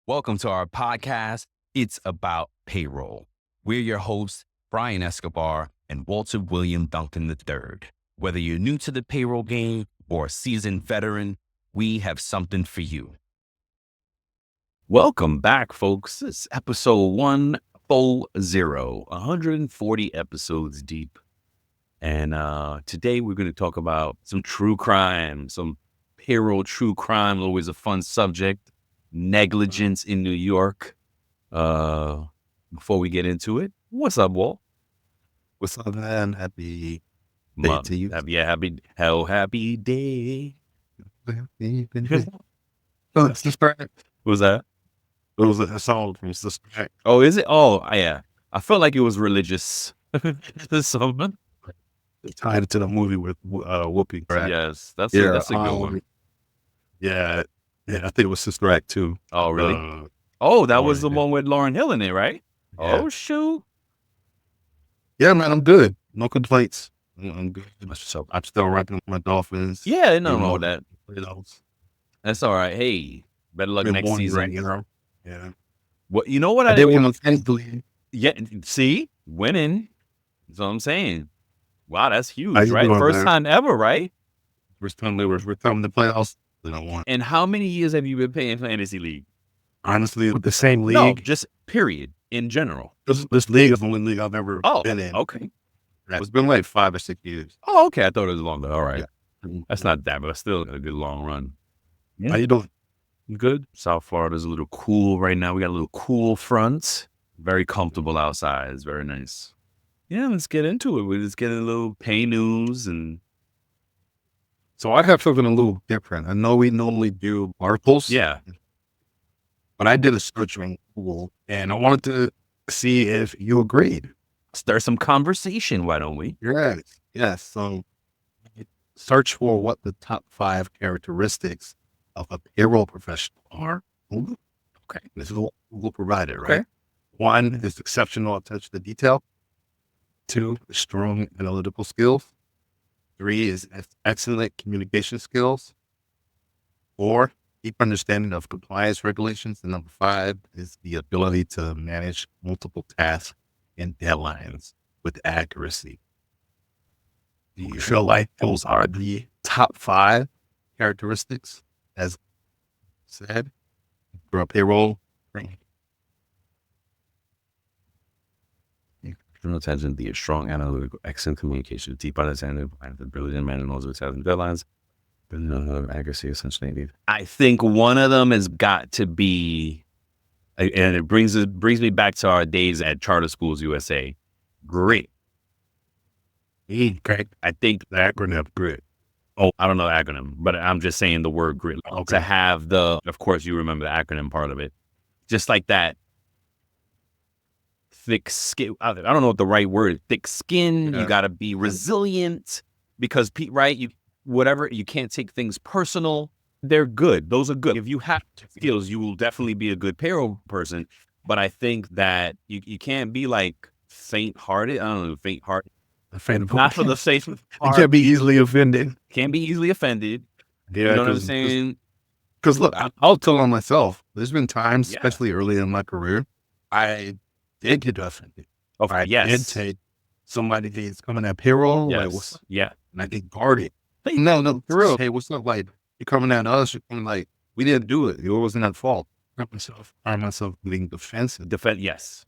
Welcome to our podcast. It's about payroll. We're your hosts, Brian Escobar and Walter William Duncan III. Whether you're new to the payroll game or a seasoned veteran, we have something for you. Welcome back, folks. It's episode 140, 140 episodes deep. And today we're going to talk about some true crime, some payroll true crime, always a fun subject. Negligence in New York. Before we get into it, what's up, Walt? What's up, man? Happy day to you. Happy day. Oh, Sister Act. What was that? It was a song from Sister Act. Oh, is it? Oh, yeah. I felt like it was religious. Something. Tied it to the movie with Whoopi. Right? Yes, that's a good one. Yeah, I think it was Sister Act too. Oh, really? That was the one with Lauryn Hill in it, right? Yeah. Oh, shoot. Yeah, man, I'm good. No complaints. I'm good. So I'm still rapping my Dolphins. Yeah, nothing wrong with that. That's all right. Hey, better luck next season. Right, you know? Yeah. What you know? What I did win on Thanksgiving. Yeah. See, winning. That's what I'm saying. Wow, that's huge, right? First time ever, right? First time we're coming to playoffs. And how many years have you been playing fantasy league? Honestly, with the same league. No, just period in general. This league is the only league I've ever been in. Okay. It's been like 5 or 6 years. Oh, okay. I thought it was longer. All right. Yeah. That's not that, but still a good long run. Yeah. How you doing? Good. South Florida's a little cool right now. We got a little cool front. Very comfortable outside. It's very nice. Yeah, let's get into it. We're just getting a little pay news and. So I have something a little different. I know we normally do articles. Yeah. But I did a search on Google and I wanted to see if you agreed. Start some conversation, why don't we? Yes. So search for what the top 5 characteristics of a payroll professional are. Okay. This is what Google provided, right? Okay. 1 is exceptional attention to detail. 2, strong analytical skills. 3 is excellent communication skills. 4, deep understanding of compliance regulations. And number 5 is the ability to manage multiple tasks and deadlines with accuracy. Do you feel like those are the top 5 characteristics, as said, for a payroll? Attention, the strong analytical, excellent communication, deep understanding, and the ability to manage multiple tasks and deadlines. Accuracy, essentially needed. I think one of them has got to be, and it brings me back to our days at Charter Schools USA. Grit. Great. I think the acronym grit. Oh, I don't know the acronym, but I'm just saying the word grit. Okay. To have of course, you remember the acronym part of it, just like that. Thick skin. I don't know what the right word is. Thick skin. Yeah. You got to be resilient because, right? You can't take things personal. They're good. Those are good. If you have skills, you will definitely be a good payroll person. But I think that you can't be like faint-hearted. I don't know, faint-hearted. Not for the sake of you can't be easily offended. Can't be easily offended. Yeah, you know what I'm saying? Because look, I'll tell on myself. There's been times, especially early in my career, I did get offended. Okay, I did take somebody that's coming at payroll. Yes. Like, and I get guarded. No, for real. Hey, what's up? Like, you're coming at us. You're coming like, we didn't do it. It wasn't at fault. I find myself being defensive. Yes.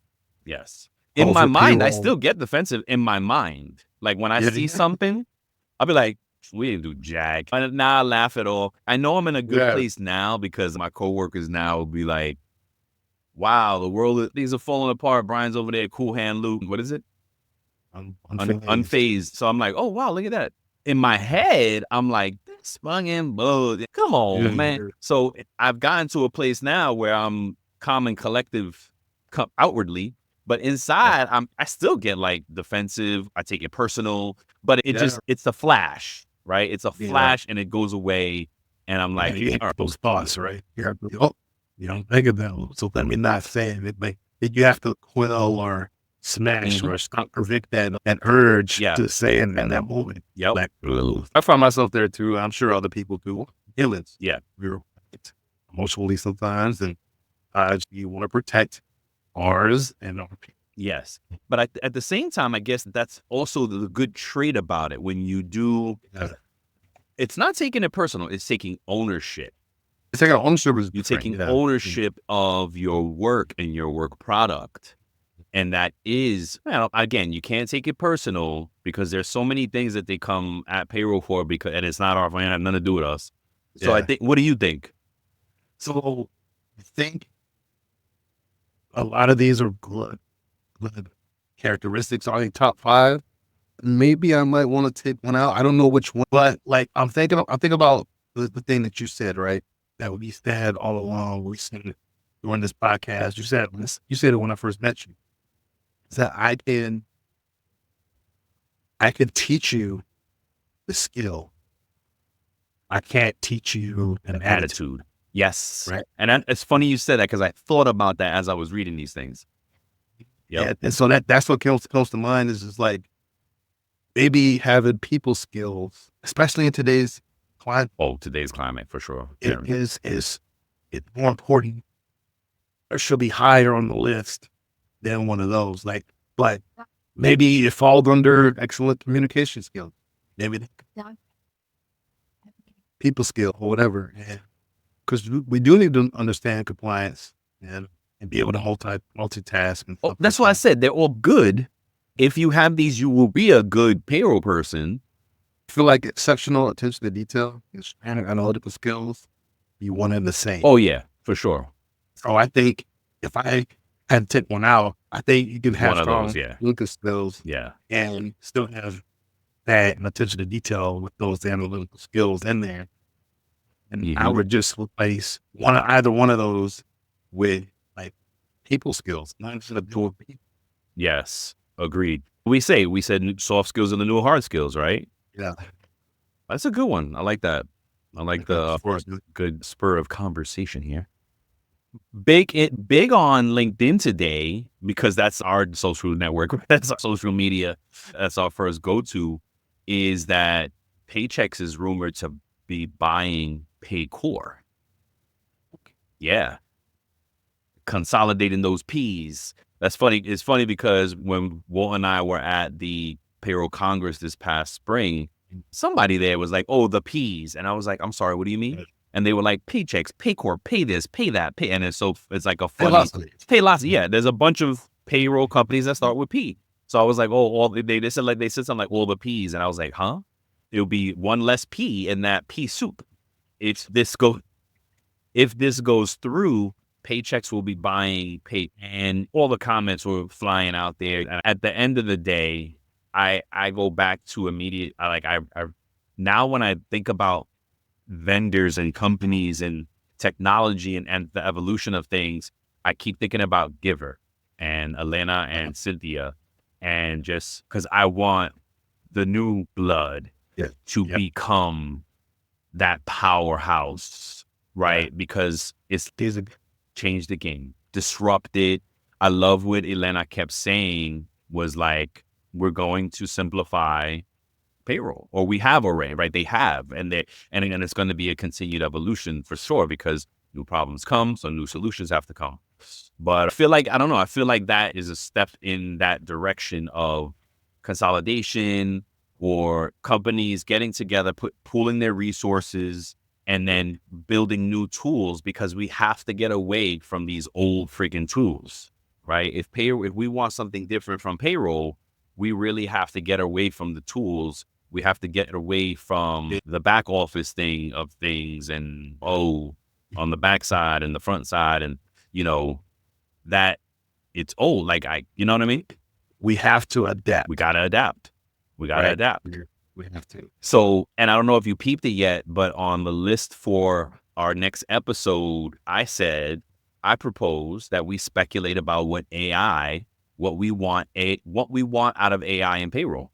In my mind, I still get defensive in my mind. Like when I see something, I'll be like, we didn't do jack. Now I laugh at all. I know I'm in a good place now because my coworkers now will be like, wow, the world, things are falling apart. Brian's over there, cool hand Luke. What is it? Unfazed. So I'm like, oh, wow, look at that. In my head, I'm like, this fucking blood. Come on, man. So I've gotten to a place now where I'm calm and collective outwardly, but inside, I still get like defensive. I take it personal, but it's a flash, right? It's a flash and it goes away. And I'm like, you have those thoughts, right? You have to, you don't think of them. So let me not say it, but you have to quell or smash or stop, prevent that urge to say it in that moment. Yep. Like, I find myself there too. I'm sure other people do. Illness. Yeah. We're emotionally sometimes, and You want to protect ours and our people. Yes. But at the same time, I guess that's also the good trait about it. When you do, it's not taking it personal. It's taking ownership. It's like ownership is You're different. taking ownership of your work and your work product. And that is, well, again, you can't take it personal because there's so many things that they come at payroll for and it's not our, it have nothing to do with us. So I think, what do you think? So I think a lot of these are good characteristics. Are the top 5? Maybe I might want to take one out. I don't know which one, but like I'm thinking about the thing that you said, right? That we said all along. We said it during this podcast. You said it when I first met you. Is that I can teach you the skill. I can't teach you an attitude. Yes. Right. And it's funny you said that because I thought about that as I was reading these things. Yeah. And so that's what comes to mind is like maybe having people skills, especially in today's climate. Oh, today's climate for sure. It's more important. Or should be higher on the list than one of those. Like, but maybe it falls under excellent communication skills. Maybe people skill or whatever. Because we do need to understand compliance and be able to multitask. And that's why I said they're all good. If you have these, you will be a good payroll person. I feel like exceptional attention to detail and analytical skills, you want them the same. Oh, yeah, for sure. So I think if I had to take one out, I think you can have one of those, analytical skills, and still have that attention to detail with those analytical skills in there. And I would just replace either one of those with like people skills, not just doing people. Yes, agreed. We said soft skills are the new hard skills, right? Yeah, that's a good one. I like that. I like the good spur of conversation here. Big on LinkedIn today because that's our social network. That's our social media. That's our first go-to. Is that Paychex is rumored to be buying Paycor. Yeah, consolidating those P's. That's funny. It's funny because when Walt and I were at the Payroll Congress this past spring, somebody there was like, "Oh, the P's," and I was like, "I'm sorry, what do you mean?" And they were like, Paychex, Paycor, pay this, pay that, pay. And it's like a funny Paylocity. Yeah, there's a bunch of payroll companies that start with P. So I was like, oh, they said something like all the P's, and I was like, huh? It'll be one less P in that P soup. If this goes through, Paychex will be buying Pay, and all the comments were flying out there. And at the end of the day, I go back to immediate. Now when I think about vendors and companies and technology and the evolution of things, I keep thinking about Giver and Elena and Cynthia, and just because I want the new blood to become that powerhouse, right? Because it's changed the game, disrupted. I love what Elena kept saying was like, we're going to simplify payroll, or we have already, right? They have, and it's going to be a continued evolution for sure because new problems come, so new solutions have to come. But I feel like, I don't know, I feel like that is a step in that direction of consolidation or companies getting together, pooling their resources, and then building new tools because we have to get away from these old freaking tools, right? If we want something different from payroll, we really have to get away from the tools. We have to get away from the back office thing of things and, on the back side and the front side. And, that it's old. You know what I mean? We have to adapt. We got to adapt. We have to. So, and I don't know if you peeped it yet, but on the list for our next episode, I proposed that we speculate about what we want out of AI and payroll.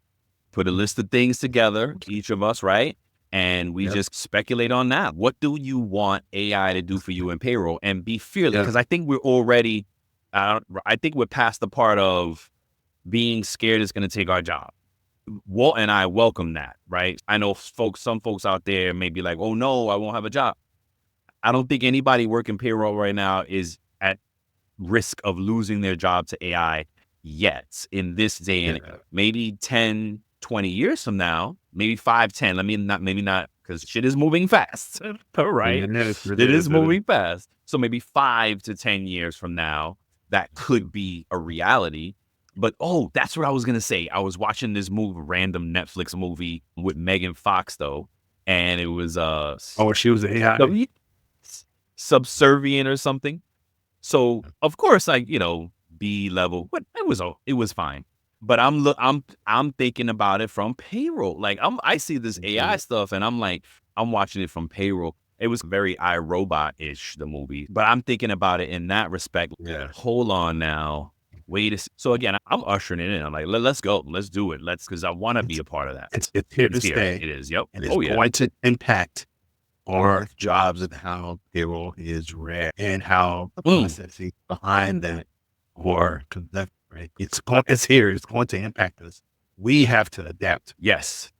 Put a list of things together, each of us, right? And we just speculate on that. What do you want AI to do for you in payroll? And be fearless, because I think we're already, I think we're past the part of being scared is going to take our job. Walt and I welcome that, right? I know some folks out there may be like, oh no, I won't have a job. I don't think anybody working payroll right now is at risk of losing their job to AI yet in this day and maybe 10, 20 years from now, maybe 5, 10. Maybe not, because shit is moving fast. Right? It is moving fast. So maybe 5 to 10 years from now, that could be a reality. But that's what I was gonna say. I was watching this random Netflix movie with Megan Fox though, and it was she was AI subservient or something. So of course, like, B level, but it was fine. But I'm thinking about it from Payroll. Like I see this AI stuff, and I'm like, I'm watching it from Payroll. It was very iRobot-ish, the movie, but I'm thinking about it in that respect. Yeah. Hold on now. So again, I'm ushering it in. I'm like, let's go. Let's do it. Because I want to be a part of that. It's here to stay. It is. Yep. And it's going to impact our jobs and how payroll is ran and how the processing behind that or conduct, right? It's here. It's going to impact us. We have to adapt. Yes.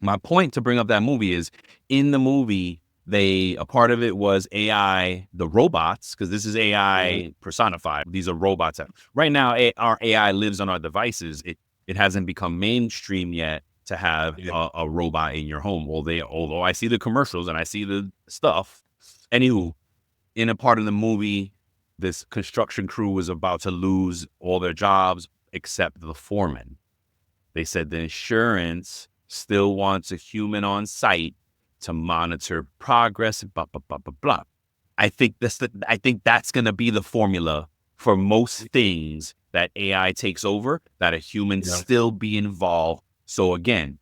My point to bring up that movie is, in the movie, a part of it was AI, the robots, because this is AI personified. These are robots. Right now, our AI lives on our devices. It hasn't become mainstream yet to have a robot in your home. Although I see the commercials and I see the stuff. Anywho, in a part of the movie, this construction crew was about to lose all their jobs except the foreman. They said the insurance still wants a human on site to monitor progress, blah, blah, blah, blah, blah. I think that's going to be the formula for most things that AI takes over, that a human still be involved. So again,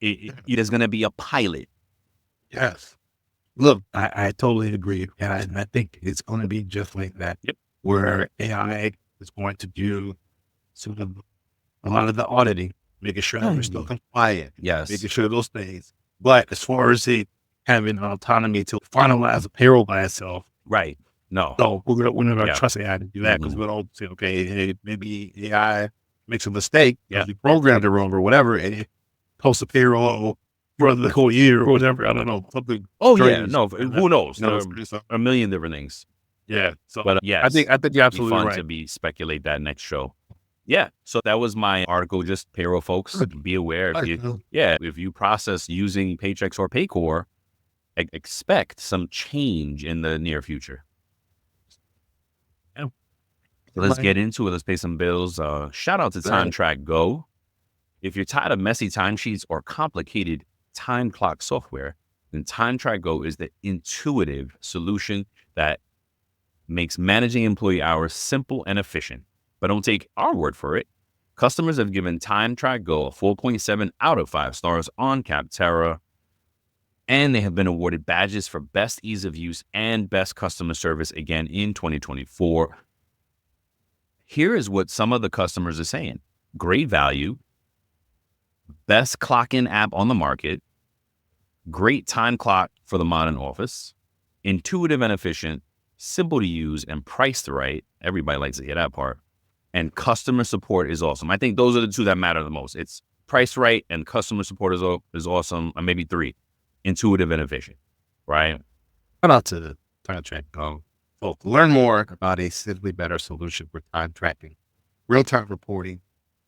there's going to be a pilot. Yes. Look, I totally agree. And I think it's going to be just like that, where AI is going to do sort of a lot of the auditing, making sure that we're still compliant. Yes. Making sure those things. But as far as having autonomy to finalize a payroll by itself. Right. No. So we're going to trust AI to do that, because we don't say, okay, hey, maybe AI makes a mistake. Yeah. We programmed it wrong or whatever, and it posts a payroll for the whole year or whatever. I don't know. Something. No. Who knows? There are a million different things. Yeah. So, but yes, I think you're absolutely fun right. To speculate that next show. Yeah. So that was my article. Just payroll folks, be aware. If you process using Paychex or Paycor, expect some change in the near future. Yeah. So let's get into it. Let's pay some bills. Shout out to TimeTrack Go. If you're tired of messy timesheets or complicated time clock software, then TimeTrack Go is the intuitive solution that makes managing employee hours simple and efficient. But don't take our word for it. Customers have given TimeTrack Go a 4.7 out of 5 stars on Capterra, and they have been awarded badges for best ease of use and best customer service again in 2024. Here is what some of the customers are saying. Great value, best clock-in app on the market, great time clock for the modern office, intuitive and efficient, simple to use, and priced right. Everybody likes to hear that part. And customer support is awesome. I think those are the two that matter the most. It's priced right and customer support is awesome. Or maybe 3, intuitive and efficient, right? Shout out to the TimeTrack Go. Folks, learn more about a simply better solution for time tracking, real-time reporting,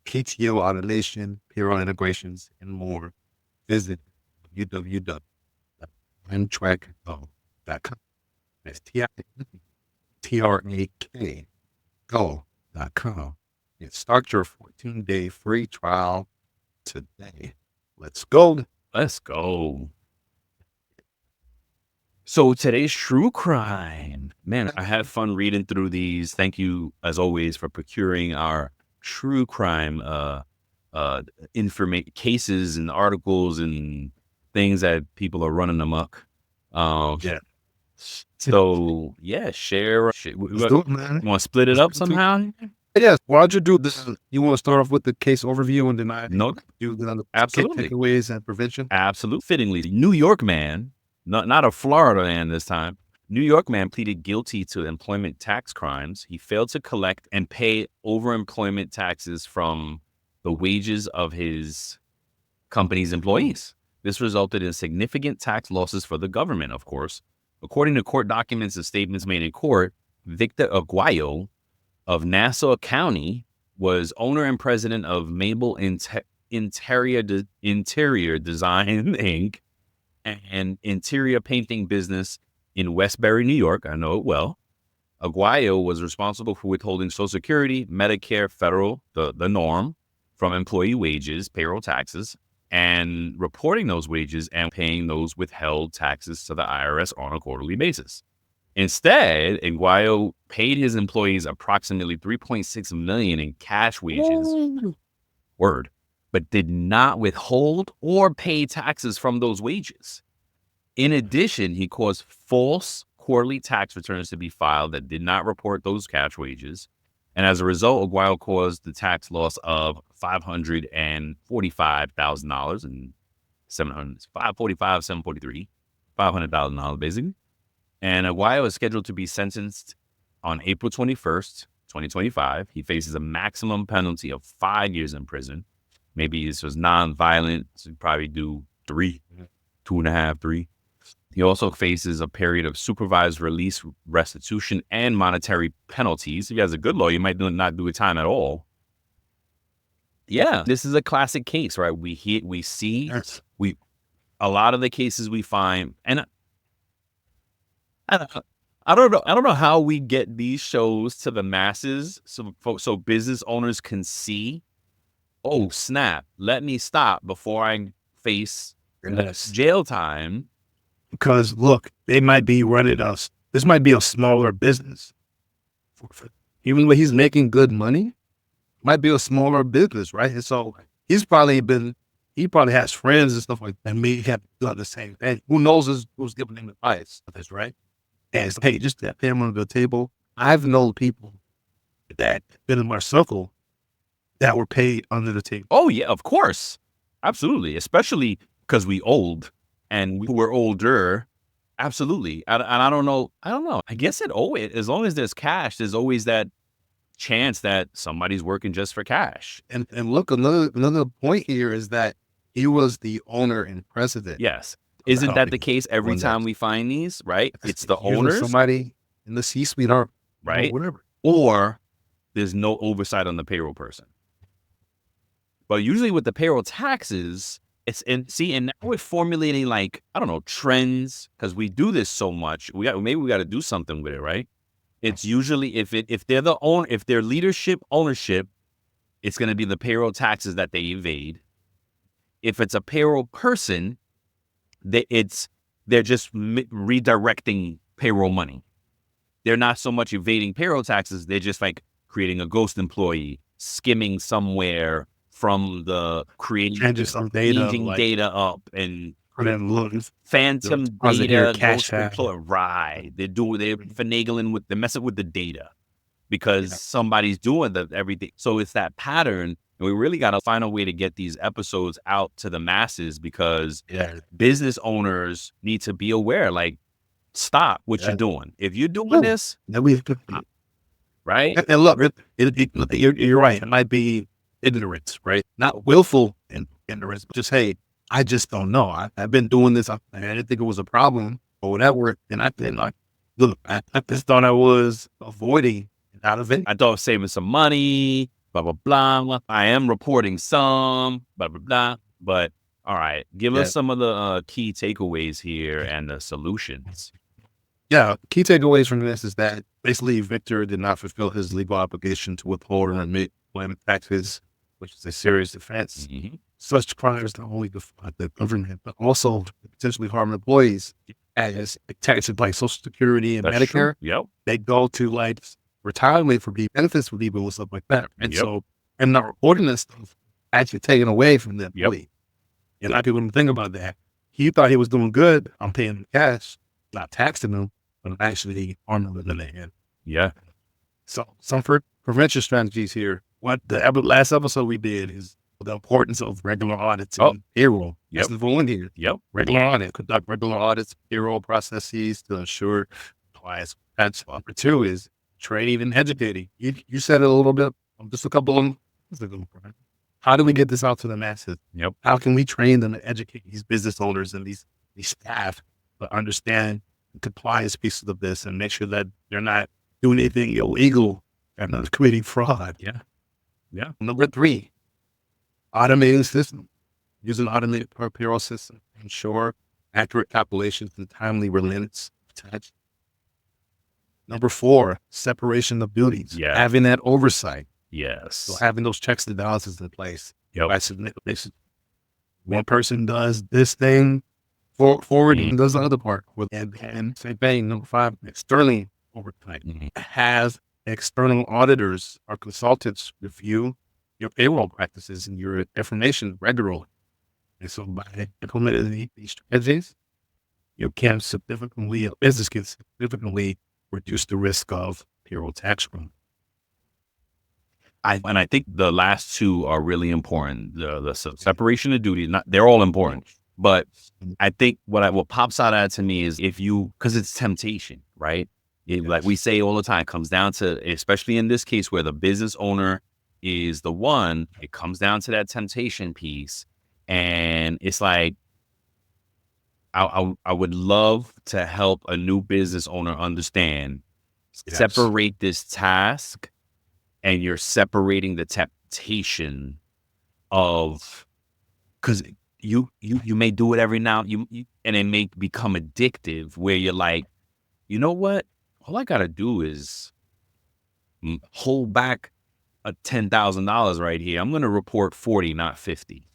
PTO automation, payroll integrations, and more. Visit www.timetrackgo.com. That's TIMTRAK go.com and start your 14-day free trial today. Let's go. Let's go. So today's true crime. Man, I had fun reading through these. Thank you, as always, for procuring our true crime cases and articles and things that people are running amok. So share. You want to split it up somehow? Yes. Why don't you do this? You want to start off with the case overview and then do the absolutely takeaways and prevention? Absolutely. Fittingly, New York man, not a Florida man this time. New York man pleaded guilty to employment tax crimes. He failed to collect and pay overemployment taxes from the wages of his company's employees. This resulted in significant tax losses for the government, of course. According to court documents and statements made in court, Victor Aguayo of Nassau County was owner and president of Mabel Interior Design Inc., an interior painting business in Westbury, New York. I know it well. Aguayo was responsible for withholding Social Security, Medicare, federal, the norm, from employee wages, payroll taxes, and reporting those wages and paying those withheld taxes to the IRS on a quarterly basis. Instead, Aguayo paid his employees approximately $3.6 million in cash wages, but did not withhold or pay taxes from those wages. In addition, he caused false quarterly tax returns to be filed that did not report those cash wages. And as a result, Aguayo caused the tax loss of $545,000 and $543,000 basically. And Aguayo is scheduled to be sentenced on April 21st, 2025. He faces a maximum penalty of 5 years in prison. Maybe this was non-violent, so he'd probably do 3, 2.5, 3. He also faces a period of supervised release, restitution, and monetary penalties. If he has a good lawyer, he might not do a time at all. Yeah, this is a classic case, right? We see a lot of the cases we find, and I don't know how we get these shows to the masses, so business owners can see. Oh snap! Let me stop before I face jail time. Because look, they might be running us. This might be a smaller business. Even though he's making good money, might be a smaller business, right? And so he probably has friends and stuff like that. May have done the same thing. Who knows who's giving him advice? That's right. And it's, hey, just that family on the table. I've known people that been in my circle that were paid under the table. Oh yeah, of course, absolutely. Especially because we old. And we were older, absolutely. And I don't know. I guess it always, as long as there's cash, there's always that chance that somebody's working just for cash. And look, another point here is that he was the owner and president. Yes. Isn't that the case every time we find these, right? It's the owners. Somebody in the C-suite or right? Whatever. Or there's no oversight on the payroll person. But usually with the payroll taxes, and now we're formulating like, I don't know, trends, because we do this so much. Maybe we got to do something with it, right? It's usually if they're the owner, if their ownership, it's going to be the payroll taxes that they evade. If it's a payroll person, they're just redirecting payroll money. They're not so much evading payroll taxes. They're just like creating a ghost employee, skimming somewhere from the creating some data up and phantom data, cash right. They're finagling they're messing with the data because somebody's doing everything. So it's that pattern. And we really got to find a way to get these episodes out to the masses because business owners need to be aware, like, stop what you're doing. If you're doing this, right? And look, you're right. It might be ignorance, right? Not willful ignorance, but just, hey, I just don't know. I've been doing this. I didn't think it was a problem or whatever. And I've been like, look, I just thought I was avoiding out of it. I thought I was saving some money, blah, blah, blah. I am reporting some, blah, blah, blah. But all right, give us some of the key takeaways here and the solutions. Yeah, key takeaways from this is that basically Victor did not fulfill his legal obligation to withhold and admit employment taxes, which is a serious offense. Mm-hmm. Such crimes not only defraud the government, but also potentially harm employees as taxes like Social Security and Medicare. True. Yep. They go to like retirement for people, benefits for people and stuff like that. And so I'm not reporting this stuff actually taken away from the employee. And a lot of people didn't think about that. He thought he was doing good. I'm paying him cash, not taxing him, but I'm actually harming them in the end. Yeah. So some prevention strategies here. What the last episode we did is the importance of regular audits and payroll. That's the one here. Yep. Regular audit. Conduct regular audits, payroll processes to ensure compliance. That's number 2 is training and educating. You said it a little bit. Just a couple of them. How do we get this out to the masses? Yep. How can we train them to educate these business owners and these staff to understand the compliance pieces of this and make sure that they're not doing anything illegal and not committing fraud. Yeah. Yeah. Number 3, automating system. Using automated payroll system to ensure accurate calculations and timely remits of tax. Number 4, separation of duties. Yeah. Having that oversight. Yes. So having those checks and balances in place. Yep. By submitting, one person does this thing, forwarding does the other part. And same thing. Number 5, externally oversight. Has external auditors or consultants review your payroll practices and your information regularly. And so by implementing these strategies, you can significantly, a business can significantly reduce the risk of payroll tax fraud. I think the last 2 are really important. The separation of duties, they're all important. But I think what pops out at to me is because it's temptation, right? Like we say all the time, it comes down to, especially in this case where the business owner is the one, it comes down to that temptation piece. And it's like, I would love to help a new business owner understand, separate this task, and you're separating the temptation of, because you may do it every now, and it may become addictive where you're like, you know what? All I got to do is hold back a $10,000 right here. I'm going to report 40, not 50.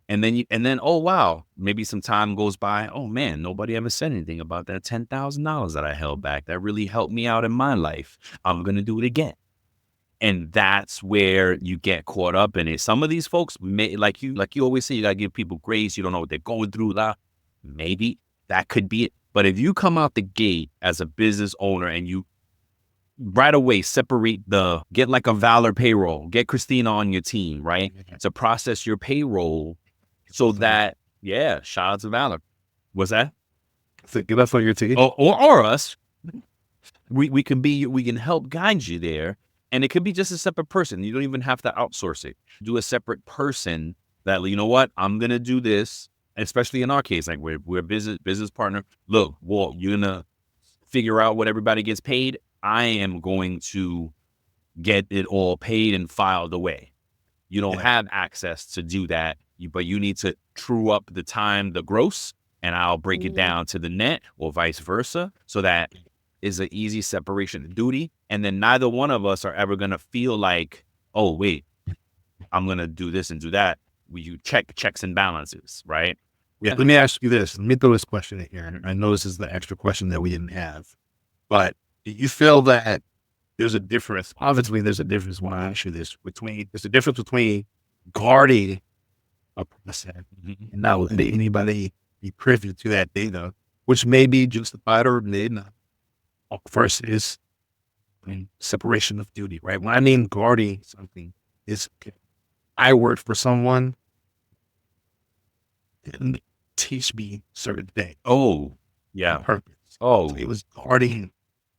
And then, oh, wow, maybe some time goes by. Oh, man, nobody ever said anything about that $10,000 that I held back. That really helped me out in my life. I'm going to do it again. And that's where you get caught up in it. Some of these folks, like you always say, you got to give people grace. You don't know what they're going through. Maybe that could be it. But if you come out the gate as a business owner and you right away get like a Valor payroll, get Christina on your team, right? To process your payroll. So that, shout out to Valor. What's that? So get us on your team. Or us. We can help guide you there. And it could be just a separate person. You don't even have to outsource it. Do a separate person that, you know what, I'm going to do this. Especially in our case, like we're business partner. Look, Walt, you're going to figure out what everybody gets paid. I am going to get it all paid and filed away. You don't have access to do that, but you need to true up the gross, and I'll break it down to the net, or vice versa. So that is an easy separation of duty. And then neither one of us are ever going to feel like, oh, wait, I'm going to do this and do that. You checks and balances, right? Yeah. Let me ask you this. Let me throw this question in here. I know this is the extra question that we didn't have, but do you feel that there's a difference? Obviously, there's a difference when I ask you this. There's a difference between guarding a process and not letting anybody be privy to that data, which may be justified or may not, versus separation of duty, right? When I mean guarding something, is I work for someone didn't teach me certain things. Oh, yeah. Purpose. Oh, So it was guarding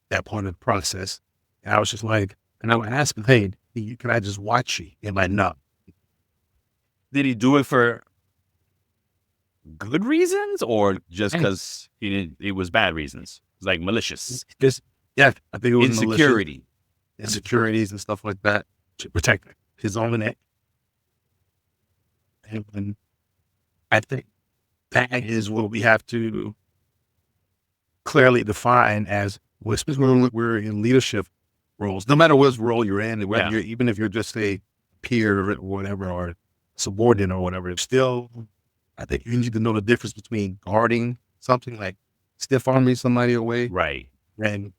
that part of the process. And I was just like, and I would ask him, hey, can I just watch you? And like, no. did he do it for good reasons or just because it was bad reasons? It was like malicious. I think it was Insecurity. insecurities and stuff like that to protect his own neck. And I think that is what we have to clearly define as, especially when we're in leadership roles, no matter what role you're in, whether you're, even if you're just a peer or whatever, or subordinate or whatever, still, I think you need to know the difference between guarding something like stiff arming somebody away, Right. and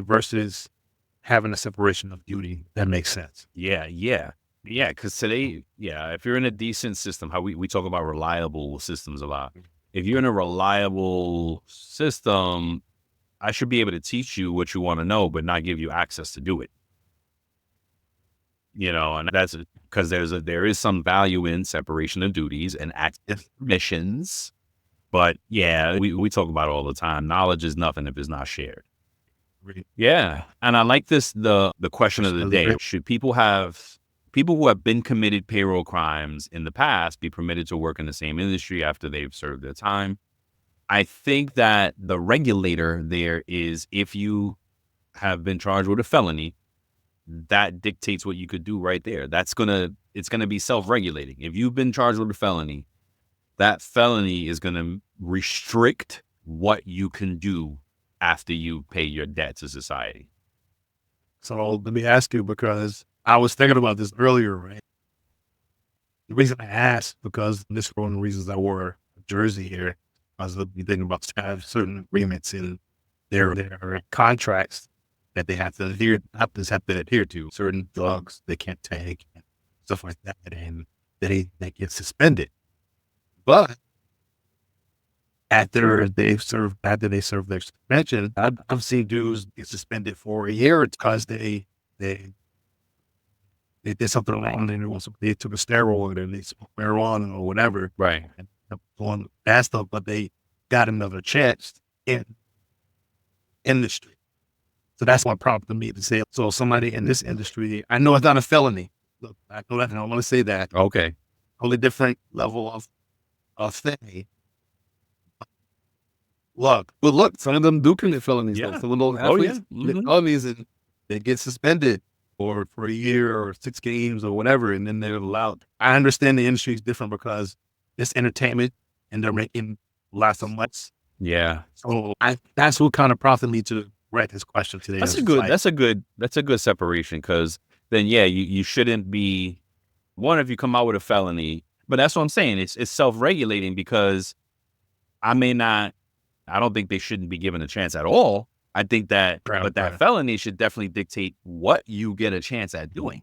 versus having a separation of duty. That makes sense. Yeah. Because today, if you're in a decent system, how we talk about reliable systems a lot. If you're in a reliable system, I should be able to teach you what you want to know, but not give you access to do it. And that's because there is some value in separation of duties and active missions. But we talk about it all the time. Knowledge is nothing if it's not shared. Right. Yeah. And I like the question of the day. Should people who have been committed payroll crimes in the past be permitted to work in the same industry after they've served their time? I think that the regulator there is, if you have been charged with a felony, that dictates what you could do right there. It's gonna be self-regulating. If you've been charged with a felony, that felony is gonna restrict what you can do after you pay your debt to society. So let me ask you, because I was thinking about this earlier, right? The reason I asked, because this is one of the reasons I wore a jersey here, I was thinking about have certain agreements in their contracts that they have to adhere to, certain drugs they can't take, and stuff like that, and they get suspended. But after they serve their suspension, I've seen dudes get suspended for a year because they did something wrong, and they took a steroid or they smoked marijuana or whatever, Right. and on that stuff, but they got another chance in industry. So that's what prompted me to say, so somebody in this industry, I know it's not a felony. Look, I know that, and I want to say that. Okay. Totally different level of thing. Look, some of them do commit felonies. Yeah. Some of those athletes commit felonies, and they get suspended for a year or 6 games or whatever, and then they're allowed. I understand the industry is different because it's entertainment and they're making lots of money. Yeah. So that's what kind of prompted me to write this question today. That's a good separation, because then you shouldn't be one if you come out with a felony. But that's what I'm saying. It's self-regulating, because I don't think they shouldn't be given a chance at all. I think that, that felony should definitely dictate what you get a chance at doing.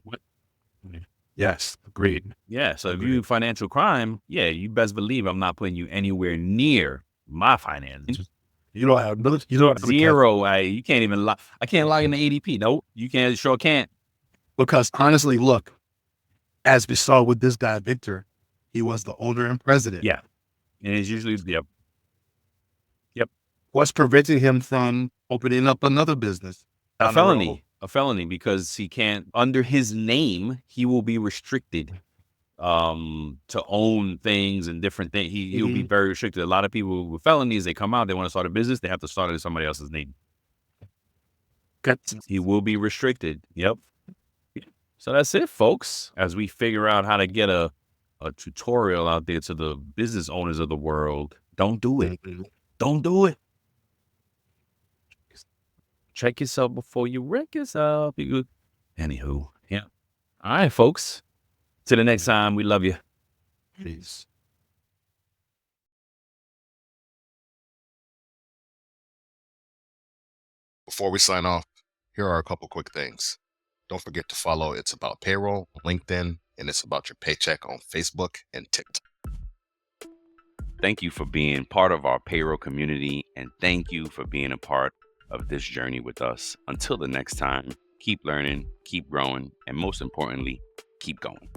Yes, agreed. Yeah. So if you financial crime, you best believe I'm not putting you anywhere near my finances. You don't have zero. You can't even log. I can't log into ADP. Nope. You can't. Sure can't. Because honestly, look, as we saw with this guy Victor, he was the owner and president. Yeah, and it's usually yep. What's preventing him from opening up another business? A felony, because he can't, under his name, he will be restricted to own things and different things. He'll be very restricted. A lot of people with felonies, they come out, they want to start a business, they have to start it in somebody else's name. He will be restricted. Yep. So that's it, folks. As we figure out how to get a tutorial out there to the business owners of the world, don't do it. Don't do it. Check yourself before you wreck yourself. Anywho, yeah. All right, folks. Till the next time, we love you. Peace. Before we sign off, here are a couple quick things. Don't forget to follow It's About Payroll on LinkedIn, and It's About Your Paycheck on Facebook and TikTok. Thank you for being part of our payroll community, and thank you for being a part of this journey with us. Until the next time, keep learning, keep growing, and most importantly, keep going.